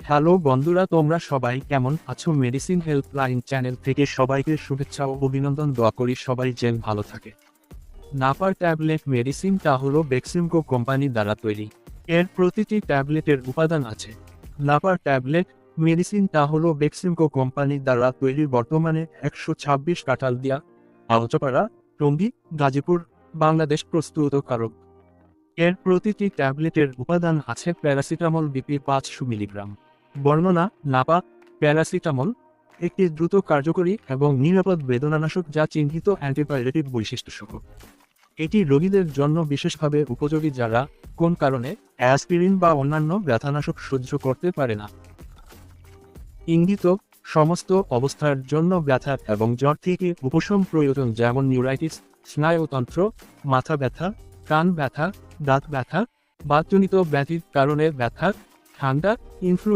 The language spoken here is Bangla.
হ্যালো বন্ধুরা, তোমরা সবাই কেমন আছো? মেডিসিন হেল্পলাইন চ্যানেল থেকে সবাইকে শুভেচ্ছা ও অভিনন্দন। দোয়া করি সবাই যেন ভালো থাকে। নাপার ট্যাবলেট মেডিসিনটা হলো বেক্সিমকো কোম্পানি দ্বারা তৈরি। এর প্রতিটি ট্যাবলেটের উপাদান আছে। নাপার ট্যাবলেট মেডিসিনটা হলো বেক্সিমকো কোম্পানি দ্বারা তৈরি। বর্তমানে 126 কাঁঠালদিয়া, আলচপাড়া, টঙ্গী, গাজীপুর, বাংলাদেশ প্রস্তুতকারক। এর প্রতিটি ট্যাবলেটের উপাদান আছে প্যারাসিটামল বিপি 500 মিলিগ্রাম। বর্ণনা: নাপা প্যারাসিটামল একটি দ্রুত কার্যকরী এবং নিরাপদ বেদনানাশক যা চিহ্নিত অ্যান্টিপাইরেটিক বৈশিষ্ট্যসহ। এটি রোগীদের জন্য বিশেষভাবে উপযোগী যারা কোন কারণে অ্যাসপিরিন বা অন্যান্য ব্যথানাশক সহ্য করতে পারে না। ইঙ্গিত: সমস্ত অবস্থার জন্য ব্যথা এবং জ্বর থেকে উপশম প্রয়োজন, যেমন নিউরাইটিস, স্নায়ুতন্ত্র, মাথা ব্যথা, কান ব্যথা, দাঁত ব্যথা, বাতজনিত ব্যাধির কারণে ব্যথা, ঠান্ডা, ইনফ্লুয়েঞ্জা।